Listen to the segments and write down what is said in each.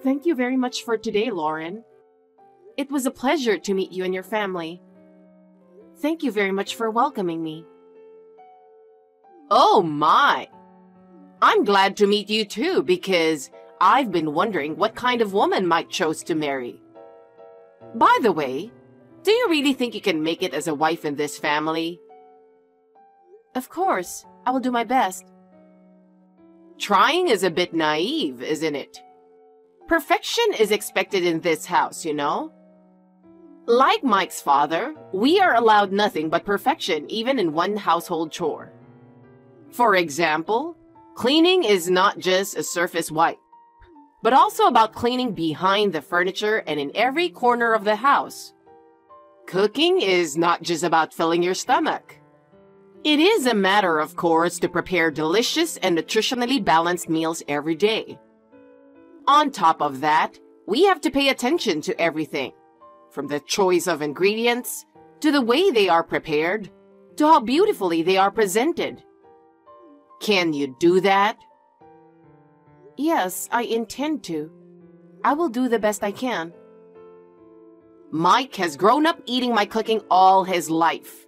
Thank you very much for today, Lauren. It was a pleasure to meet you and your family. Thank you very much for welcoming me. Oh my! I'm glad to meet you too because I've been wondering what kind of woman Mike chose to marry. By the way, do you really think you can make it as a wife in this family? Of course, I will do my best. Trying is a bit naive, isn't it? Perfection is expected in this house, you know? Like Mike's father, we are allowed nothing but perfection even in one household chore. For example, cleaning is not just a surface wipe, but also about cleaning behind the furniture and in every corner of the house. Cooking is not just about filling your stomach. It is a matter, of course, to prepare delicious and nutritionally balanced meals every day. On top of that, we have to pay attention to everything, from the choice of ingredients, to the way they are prepared, to how beautifully they are presented. Can you do that? Yes, I intend to. I will do the best I can. Mike has grown up eating my cooking all his life.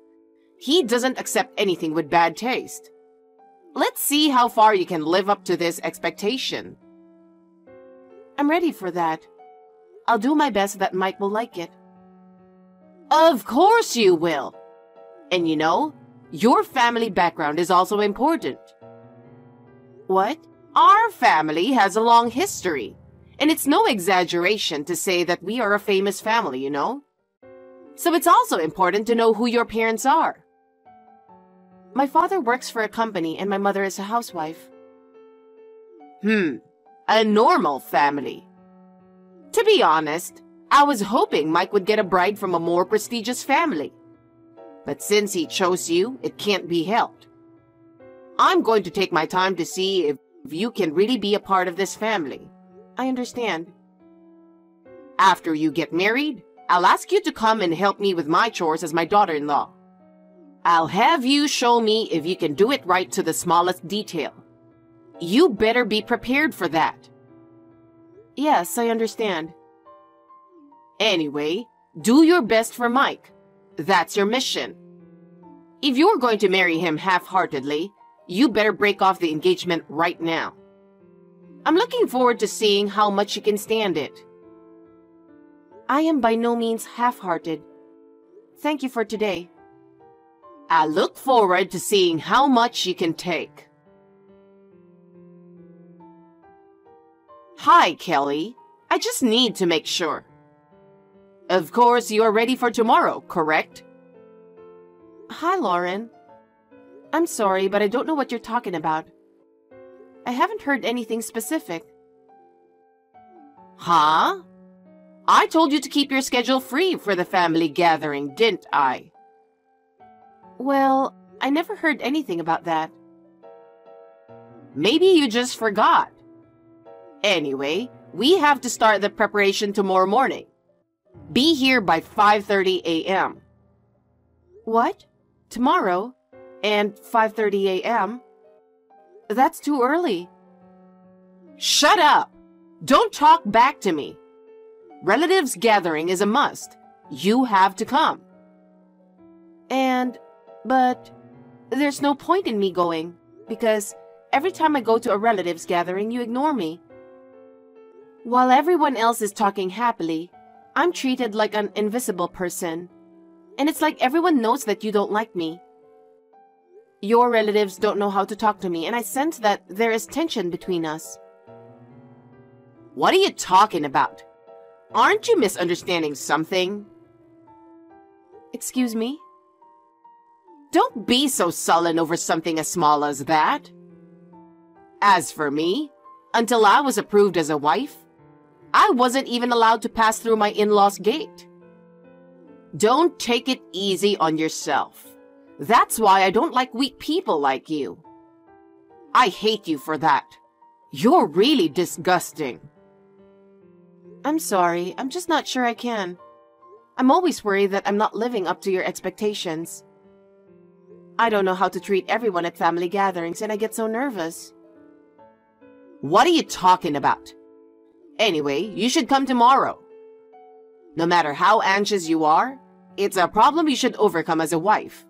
He doesn't accept anything with bad taste. Let's see how far you can live up to this expectation. I'm ready for that. I'll do my best that Mike will like it. Of course you will. And you know, your family background is also important. What? Our family has a long history, and it's no exaggeration to say that we are a famous family, you know? So it's also important to know who your parents are. My father works for a company and my mother is a housewife. A normal family. To be honest, I was hoping Mike would get a bride from a more prestigious family. But since he chose you, it can't be helped. I'm going to take my time to see if you can really be a part of this family. I understand. After you get married, I'll ask you to come and help me with my chores as my daughter-in-law. I'll have you show me if you can do it right to the smallest detail. You better be prepared for that. Yes, I understand. Anyway, do your best for Mike. That's your mission. If you're going to marry him half-heartedly, you better break off the engagement right now. I'm looking forward to seeing how much you can stand it. I am by no means half-hearted. Thank you for today. I look forward to seeing how much you can take. Hi, Kelly. I just need to make sure. Of course, you are ready for tomorrow, correct? Hi, Lauren. I'm sorry, but I don't know what you're talking about. I haven't heard anything specific. Huh? I told you to keep your schedule free for the family gathering, didn't I? Well, I never heard anything about that. Maybe you just forgot. Anyway, we have to start the preparation tomorrow morning. Be here by 5:30 a.m. What? Tomorrow? And 5:30 a.m.? That's too early. Shut up! Don't talk back to me. Relatives gathering is a must. You have to come. But there's no point in me going, because every time I go to a relatives gathering, you ignore me. While everyone else is talking happily, I'm treated like an invisible person. And it's like everyone knows that you don't like me. Your relatives don't know how to talk to me, and I sense that there is tension between us. What are you talking about? Aren't you misunderstanding something? Excuse me? Don't be so sullen over something as small as that. As for me, until I was approved as a wife, I wasn't even allowed to pass through my in-laws' gate. Don't take it easy on yourself. That's why I don't like weak people like you. I hate you for that. You're really disgusting. I'm sorry, I'm just not sure I can. I'm always worried that I'm not living up to your expectations. I don't know how to treat everyone at family gatherings, and I get so nervous. What are you talking about? Anyway, you should come tomorrow. No matter how anxious you are, it's a problem you should overcome as a wife.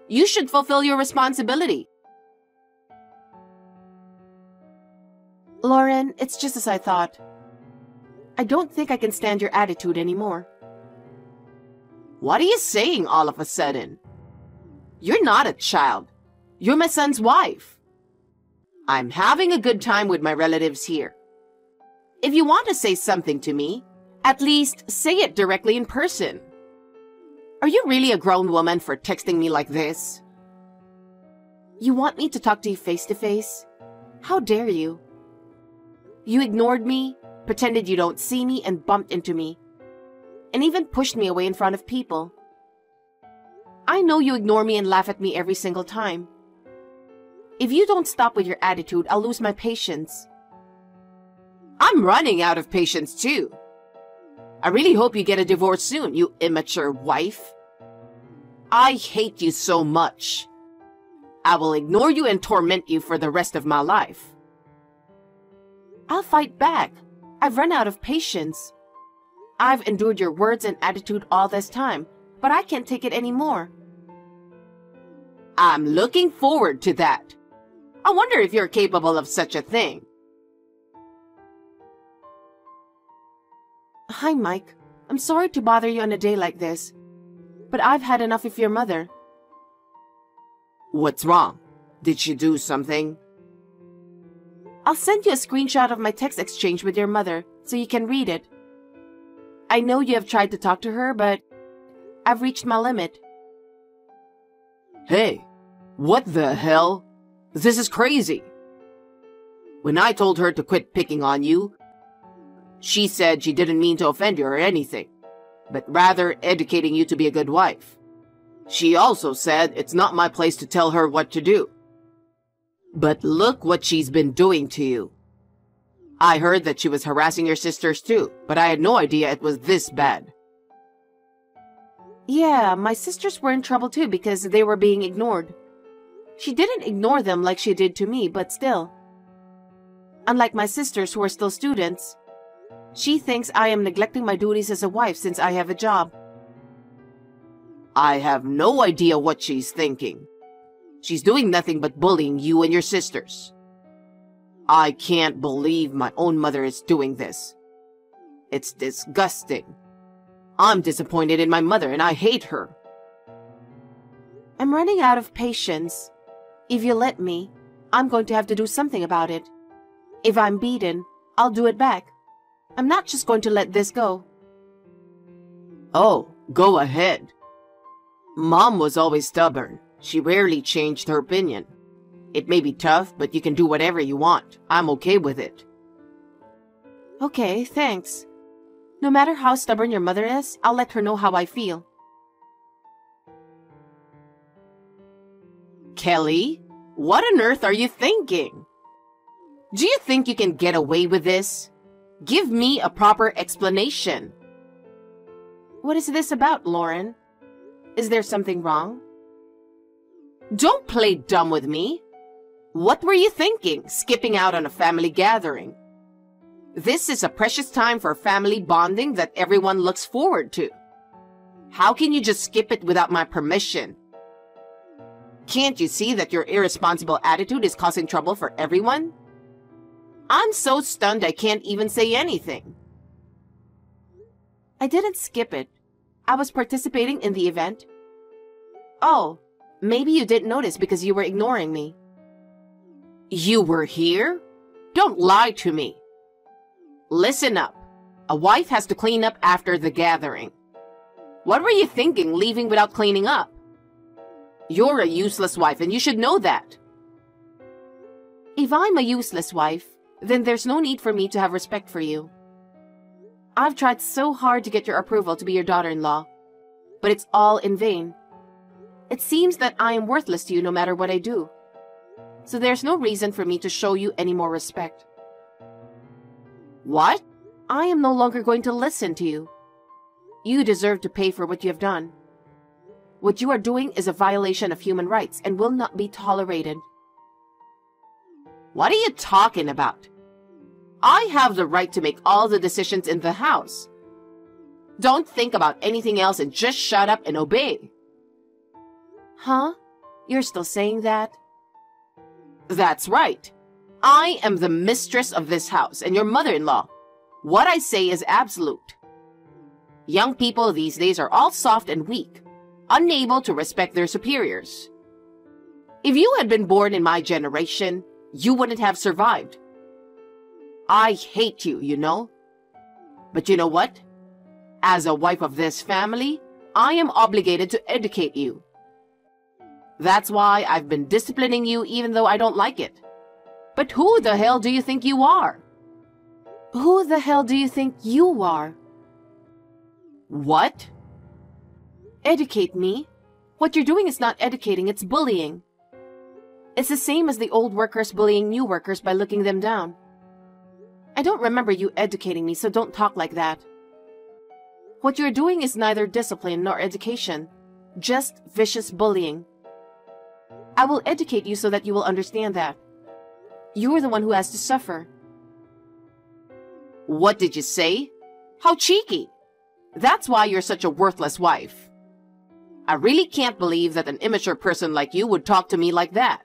You should fulfill your responsibility. Lauren, it's just as I thought. I don't think I can stand your attitude anymore. What are you saying all of a sudden? You're not a child. You're my son's wife. I'm having a good time with my relatives here. If you want to say something to me, at least say it directly in person. Are you really a grown woman for texting me like this? You want me to talk to you face to face? How dare you? You ignored me, pretended you don't see me, and bumped into me, and even pushed me away in front of people. I know you ignore me and laugh at me every single time. If you don't stop with your attitude, I'll lose my patience. I'm running out of patience too. I really hope you get a divorce soon, you immature wife. I hate you so much. I will ignore you and torment you for the rest of my life. I'll fight back. I've run out of patience. I've endured your words and attitude all this time, but I can't take it anymore. I'm looking forward to that. I wonder if you're capable of such a thing. Hi, Mike. I'm sorry to bother you on a day like this, but I've had enough of your mother. What's wrong? Did she do something? I'll send you a screenshot of my text exchange with your mother so you can read it. I know you have tried to talk to her, but I've reached my limit. Hey, what the hell? This is crazy. When I told her to quit picking on you, she said she didn't mean to offend you or anything, but rather educating you to be a good wife. She also said it's not my place to tell her what to do. But look what she's been doing to you. I heard that she was harassing your sisters too, but I had no idea it was this bad. Yeah, my sisters were in trouble too because they were being ignored. She didn't ignore them like she did to me, but still. Unlike my sisters who are still students, she thinks I am neglecting my duties as a wife since I have a job. I have no idea what she's thinking. She's doing nothing but bullying you and your sisters. I can't believe my own mother is doing this. It's disgusting. I'm disappointed in my mother and I hate her. I'm running out of patience. If you let me, I'm going to have to do something about it. If I'm beaten, I'll do it back. I'm not just going to let this go. Oh, go ahead. Mom was always stubborn. She rarely changed her opinion. It may be tough, but you can do whatever you want. I'm okay with it. Okay, thanks. No matter how stubborn your mother is, I'll let her know how I feel. Kelly, what on earth are you thinking? Do you think you can get away with this? Give me a proper explanation. What is this about, Lauren? Is there something wrong? Don't play dumb with me. What were you thinking, skipping out on a family gathering? This is a precious time for family bonding that everyone looks forward to. How can you just skip it without my permission? Can't you see that your irresponsible attitude is causing trouble for everyone? I'm so stunned I can't even say anything. I didn't skip it. I was participating in the event. Oh, maybe you didn't notice because you were ignoring me. You were here? Don't lie to me. Listen up. A wife has to clean up after the gathering. What were you thinking, leaving without cleaning up? You're a useless wife, and you should know that. If I'm a useless wife, then there's no need for me to have respect for you. I've tried so hard to get your approval to be your daughter-in-law, but it's all in vain. It seems that I am worthless to you no matter what I do. So there's no reason for me to show you any more respect. What? I am no longer going to listen to you. You deserve to pay for what you have done. What you are doing is a violation of human rights and will not be tolerated. What are you talking about? I have the right to make all the decisions in the house. Don't think about anything else and just shut up and obey. Huh? You're still saying that? That's right. I am the mistress of this house and your mother-in-law. What I say is absolute. Young people these days are all soft and weak, unable to respect their superiors. If you had been born in my generation, you wouldn't have survived. I hate you, you know. But you know what? As a wife of this family, I am obligated to educate you. That's why I've been disciplining you even though I don't like it. But who the hell do you think you are? Who the hell do you think you are? What? Educate me? What you're doing is not educating, it's bullying. It's the same as the old workers bullying new workers by looking them down. I don't remember you educating me, so don't talk like that. What you're doing is neither discipline nor education, just vicious bullying. I will educate you so that you will understand that. You're the one who has to suffer. What did you say? How cheeky! That's why you're such a worthless wife. I really can't believe that an immature person like you would talk to me like that.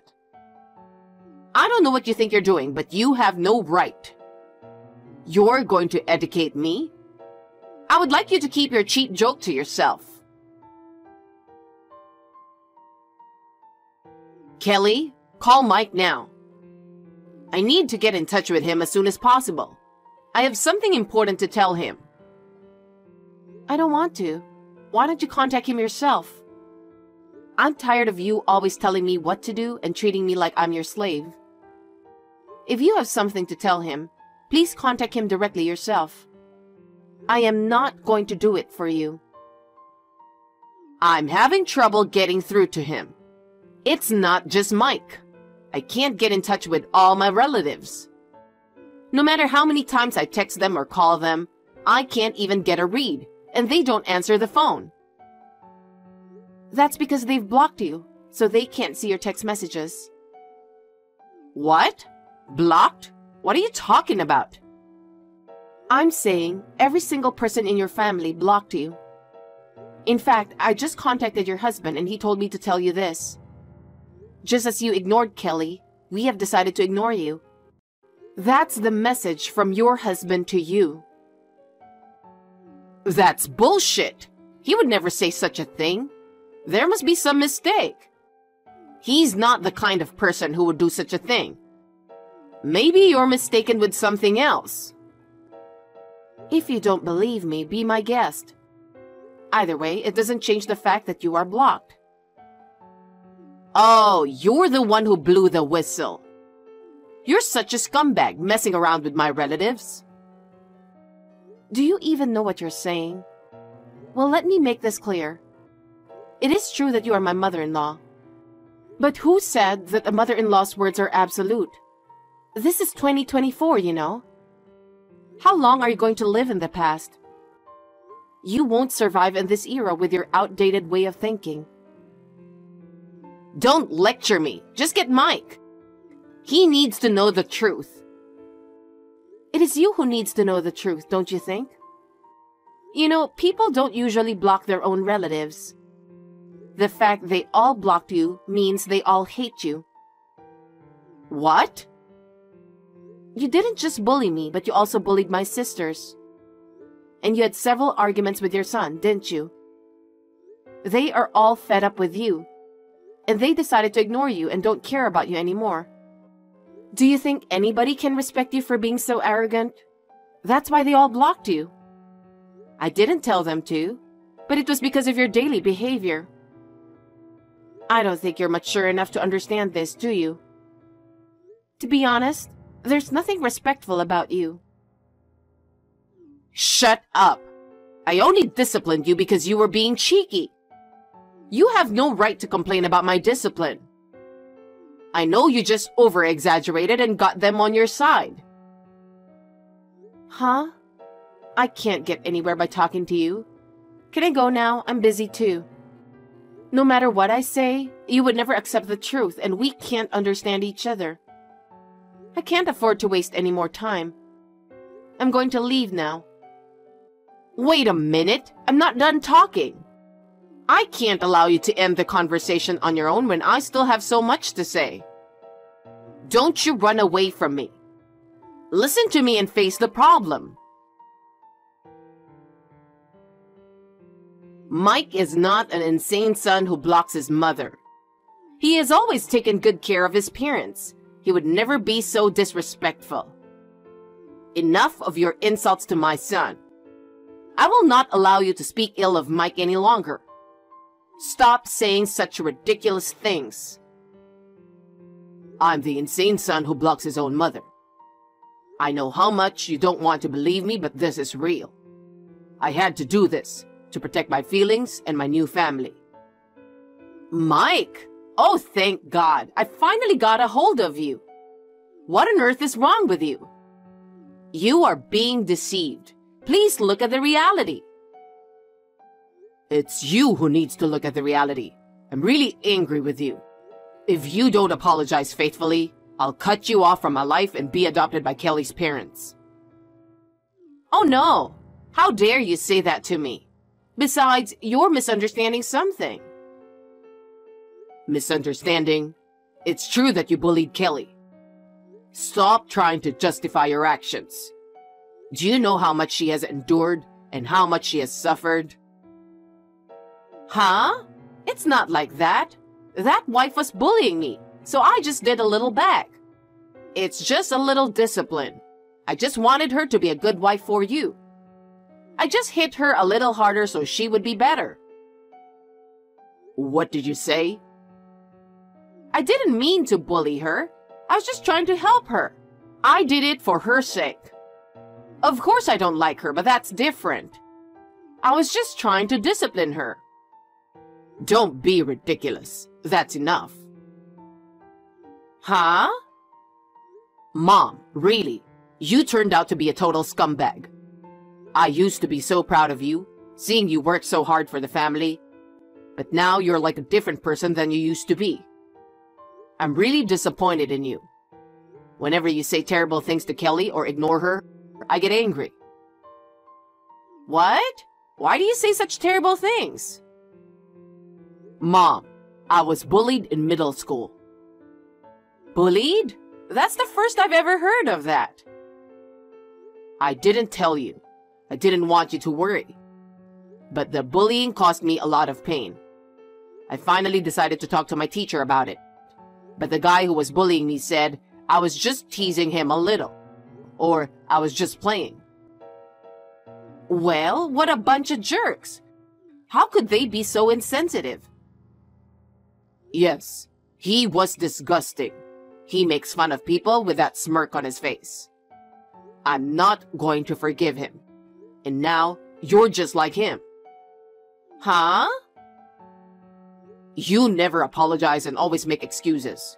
I don't know what you think you're doing, but you have no right. You're going to educate me? I would like you to keep your cheap joke to yourself. Kelly, call Mike now. I need to get in touch with him as soon as possible. I have something important to tell him. I don't want to. Why don't you contact him yourself? I'm tired of you always telling me what to do and treating me like I'm your slave. If you have something to tell him, please contact him directly yourself. I am not going to do it for you. I'm having trouble getting through to him. It's not just Mike. I can't get in touch with all my relatives. No matter how many times I text them or call them, I can't even get a read, and they don't answer the phone. That's because they've blocked you, so they can't see your text messages. What? Blocked? What are you talking about? I'm saying every single person in your family blocked you. In fact, I just contacted your husband and he told me to tell you this. Just as you ignored Kelly, we have decided to ignore you. That's the message from your husband to you. That's bullshit. He would never say such a thing. There must be some mistake. He's not the kind of person who would do such a thing. Maybe you're mistaken with something else. If you don't believe me, be my guest. Either way, it doesn't change the fact that you are blocked. Oh, you're the one who blew the whistle. You're such a scumbag messing around with my relatives. Do you even know what you're saying? Well, let me make this clear. It is true that you are my mother-in-law. But who said that a mother-in-law's words are absolute? This is 2024, you know. How long are you going to live in the past? You won't survive in this era with your outdated way of thinking. Don't lecture me. Just get Mike. He needs to know the truth. It is you who needs to know the truth, don't you think? You know, people don't usually block their own relatives. The fact they all blocked you means they all hate you. What? You didn't just bully me, but you also bullied my sisters. And you had several arguments with your son, didn't you? They are all fed up with you. And they decided to ignore you and don't care about you anymore. Do you think anybody can respect you for being so arrogant? That's why they all blocked you. I didn't tell them to, but it was because of your daily behavior. I don't think you're mature enough to understand this, do you? To be honest, there's nothing respectful about you. Shut up. I only disciplined you because you were being cheeky. You have no right to complain about my discipline. I know you just over-exaggerated and got them on your side. Huh? I can't get anywhere by talking to you. Can I go now? I'm busy too. No matter what I say, you would never accept the truth, and we can't understand each other. I can't afford to waste any more time. I'm going to leave now. Wait a minute. I'm not done talking. I can't allow you to end the conversation on your own when I still have so much to say. Don't you run away from me. Listen to me and face the problem. Mike is not an insane son who blocks his mother. He has always taken good care of his parents. He would never be so disrespectful. Enough of your insults to my son. I will not allow you to speak ill of Mike any longer. Stop saying such ridiculous things. I'm the insane son who blocks his own mother. I know how much you don't want to believe me, but this is real. I had to do this to protect my feelings and my new family. Mike! Oh, thank God. I finally got a hold of you. What on earth is wrong with you? You are being deceived. Please look at the reality. It's you who needs to look at the reality. I'm really angry with you. If you don't apologize faithfully, I'll cut you off from my life and be adopted by Kelly's parents. Oh no! How dare you say that to me? Besides, you're misunderstanding something. Misunderstanding? It's true that you bullied Kelly. Stop trying to justify your actions. Do you know how much she has endured and how much she has suffered? Huh? It's not like that. That wife was bullying me, so I just did a little back. It's just a little discipline. I just wanted her to be a good wife for you. I just hit her a little harder so she would be better. What did you say? I didn't mean to bully her. I was just trying to help her. I did it for her sake. Of course I don't like her, but that's different. I was just trying to discipline her. Don't be ridiculous. That's enough. Huh? Mom, really? You turned out to be a total scumbag. I used to be so proud of you, seeing you work so hard for the family. But now you're like a different person than you used to be. I'm really disappointed in you. Whenever you say terrible things to Kelly or ignore her, I get angry. What? Why do you say such terrible things? Mom, I was bullied in middle school. Bullied? That's the first I've ever heard of that. I didn't tell you. I didn't want you to worry. But the bullying caused me a lot of pain. I finally decided to talk to my teacher about it. But the guy who was bullying me said I was just teasing him a little. Or I was just playing. Well, what a bunch of jerks. How could they be so insensitive? Yes, he was disgusting. He makes fun of people with that smirk on his face. I'm not going to forgive him. And now, you're just like him. Huh? You never apologize and always make excuses.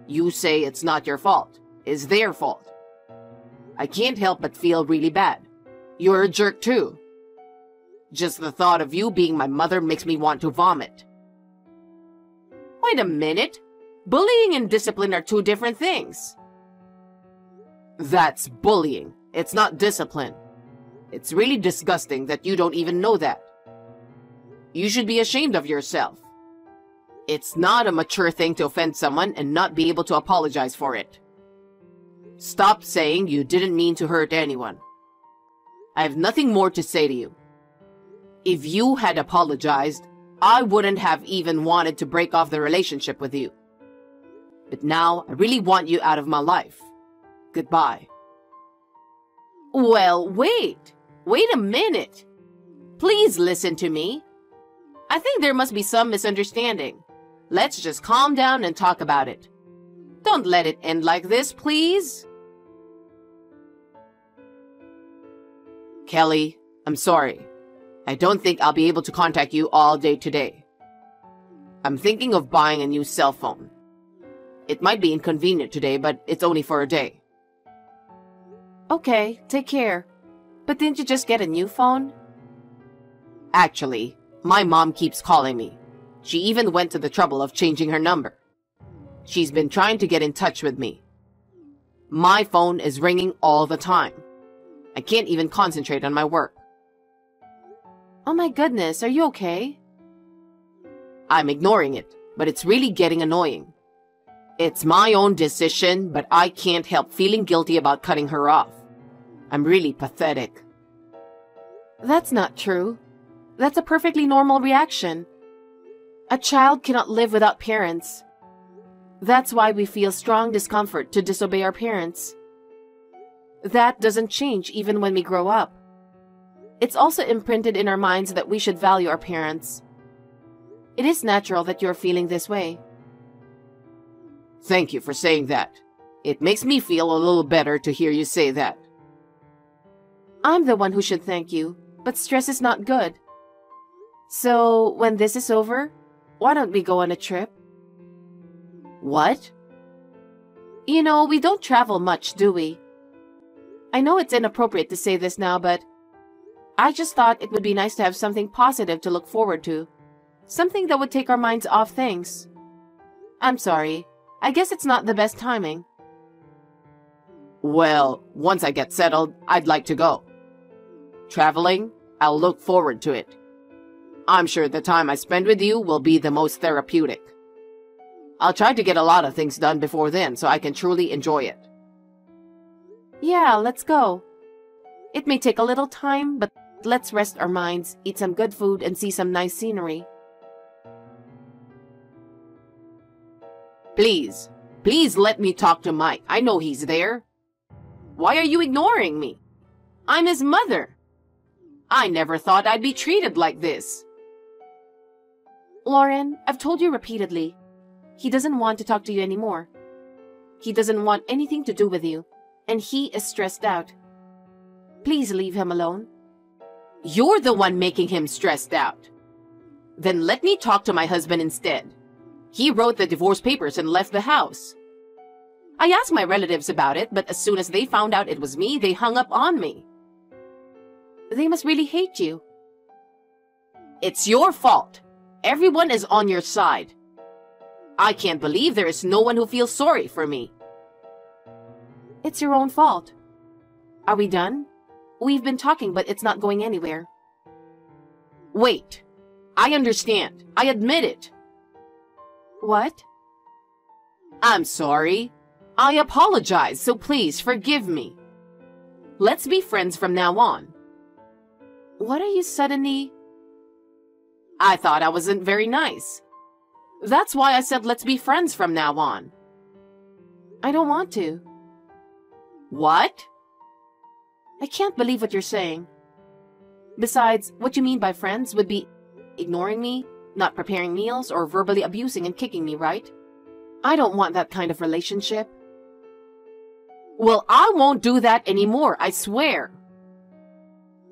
You say it's not your fault. It's their fault. I can't help but feel really bad. You're a jerk too. Just the thought of you being my mother makes me want to vomit. Wait a minute. Bullying and discipline are two different things. That's bullying. It's not discipline. It's really disgusting that you don't even know that. You should be ashamed of yourself. It's not a mature thing to offend someone and not be able to apologize for it. Stop saying you didn't mean to hurt anyone. I have nothing more to say to you. If you had apologized, I wouldn't have even wanted to break off the relationship with you. But now, I really want you out of my life. Goodbye. Well, wait. Wait a minute. Please listen to me. I think there must be some misunderstanding. Let's just calm down and talk about it. Don't let it end like this, please. Kelly, I'm sorry. I don't think I'll be able to contact you all day today. I'm thinking of buying a new cell phone. It might be inconvenient today, but it's only for a day. Okay, take care. But didn't you just get a new phone? Actually, my mom keeps calling me. She even went to the trouble of changing her number. She's been trying to get in touch with me. My phone is ringing all the time. I can't even concentrate on my work. Oh my goodness, are you okay? I'm ignoring it, but it's really getting annoying. It's my own decision, but I can't help feeling guilty about cutting her off. I'm really pathetic. That's not true. That's a perfectly normal reaction. A child cannot live without parents. That's why we feel strong discomfort to disobey our parents. That doesn't change even when we grow up. It's also imprinted in our minds that we should value our parents. It is natural that you're feeling this way. Thank you for saying that. It makes me feel a little better to hear you say that. I'm the one who should thank you, but stress is not good. So, when this is over, why don't we go on a trip? What? You know, we don't travel much, do we? I know it's inappropriate to say this now, but I just thought it would be nice to have something positive to look forward to. Something that would take our minds off things. I'm sorry. I guess it's not the best timing. Well, once I get settled, I'd like to go. Traveling, I'll look forward to it. I'm sure the time I spend with you will be the most therapeutic. I'll try to get a lot of things done before then so I can truly enjoy it. Yeah, let's go. It may take a little time, but let's rest our minds, eat some good food, and see some nice scenery. Please, please let me talk to Mike. I know he's there. Why are you ignoring me? I'm his mother. I never thought I'd be treated like this. Lauren, I've told you repeatedly. He doesn't want to talk to you anymore. He doesn't want anything to do with you, and he is stressed out. Please leave him alone. You're the one making him stressed out. Then let me talk to my husband instead. He wrote the divorce papers and left the house. I asked my relatives about it, but as soon as they found out it was me, they hung up on me. They must really hate you. It's your fault. Everyone is on your side. I can't believe there is no one who feels sorry for me. It's your own fault. Are we done? We've been talking, but it's not going anywhere. Wait. I understand. I admit it. What? I'm sorry. I apologize, so please forgive me. Let's be friends from now on. What are you suddenly... I thought I wasn't very nice. That's why I said let's be friends from now on. I don't want to. What? I can't believe what you're saying. Besides, what you mean by friends would be ignoring me, not preparing meals, or verbally abusing and kicking me, right? I don't want that kind of relationship. Well, I won't do that anymore, I swear.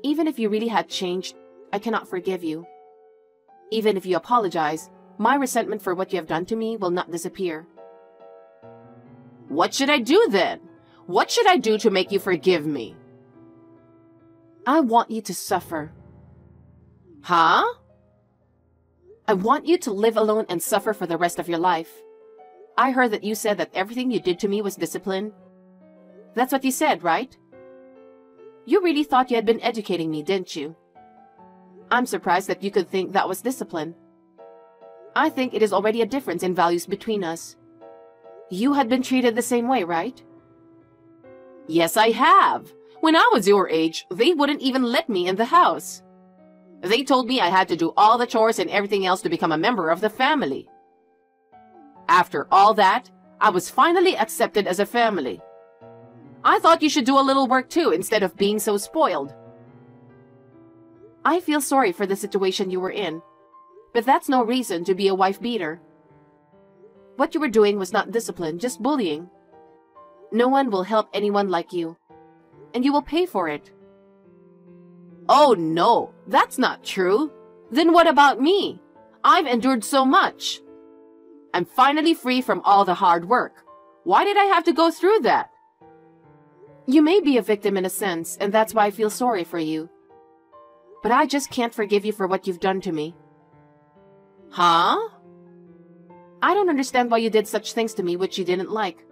Even if you really had changed, I cannot forgive you. Even if you apologize, my resentment for what you have done to me will not disappear. What should I do then? What should I do to make you forgive me? I want you to suffer. Huh? I want you to live alone and suffer for the rest of your life. I heard that you said that everything you did to me was discipline. That's what you said, right? You really thought you had been educating me, didn't you? I'm surprised that you could think that was discipline. I think it is already a difference in values between us. You had been treated the same way, right? Yes, I have. When I was your age, they wouldn't even let me in the house. They told me I had to do all the chores and everything else to become a member of the family. After all that, I was finally accepted as a family. I thought you should do a little work too, instead of being so spoiled. I feel sorry for the situation you were in, but that's no reason to be a wife beater. What you were doing was not discipline, just bullying. No one will help anyone like you, and you will pay for it. Oh no, that's not true. Then what about me? I've endured so much. I'm finally free from all the hard work. Why did I have to go through that? You may be a victim in a sense, and that's why I feel sorry for you. But I just can't forgive you for what you've done to me. Huh? I don't understand why you did such things to me which you didn't like.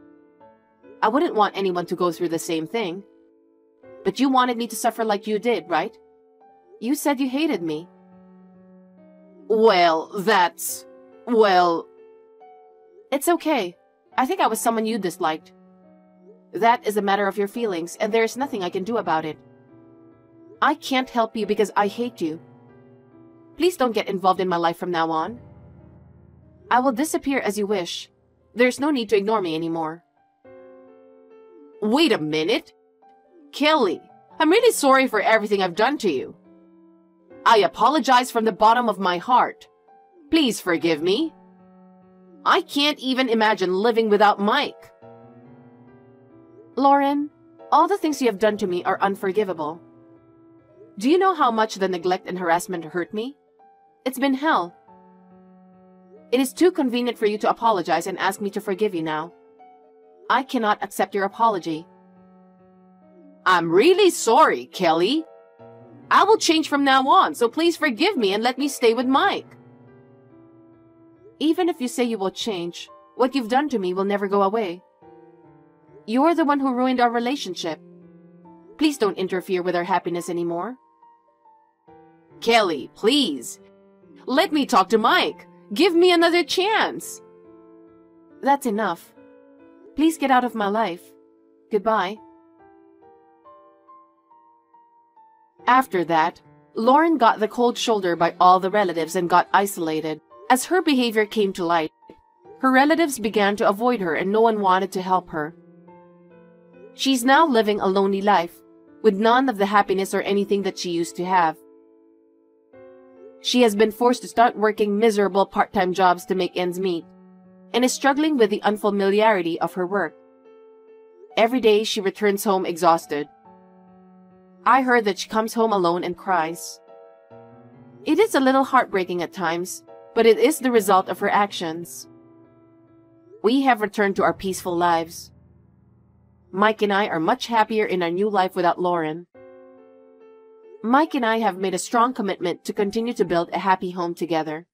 I wouldn't want anyone to go through the same thing. But you wanted me to suffer like you did, right? You said you hated me. Well, It's okay. I think I was someone you disliked. That is a matter of your feelings, and there is nothing I can do about it. I can't help you because I hate you. Please don't get involved in my life from now on. I will disappear as you wish. There's no need to ignore me anymore. Wait a minute. Kelly, I'm really sorry for everything I've done to you. I apologize from the bottom of my heart. Please forgive me. I can't even imagine living without Mike. Lauren, all the things you have done to me are unforgivable. Do you know how much the neglect and harassment hurt me? It's been hell. It is too convenient for you to apologize and ask me to forgive you now. I cannot accept your apology. I'm really sorry, Kelly. I will change from now on, so please forgive me and let me stay with Mike. Even if you say you will change, what you've done to me will never go away. You're the one who ruined our relationship. Please don't interfere with our happiness anymore. Kelly, please. Let me talk to Mike. Give me another chance. That's enough. Please get out of my life. Goodbye. After that, Lauren got the cold shoulder by all the relatives and got isolated. As her behavior came to light, her relatives began to avoid her and no one wanted to help her. She's now living a lonely life, with none of the happiness or anything that she used to have. She has been forced to start working miserable part-time jobs to make ends meet, and is struggling with the unfamiliarity of her work. Every day she returns home exhausted. I heard that she comes home alone and cries. It is a little heartbreaking at times, but it is the result of her actions. We have returned to our peaceful lives. Mike and I are much happier in our new life without Lauren. Mike and I have made a strong commitment to continue to build a happy home together.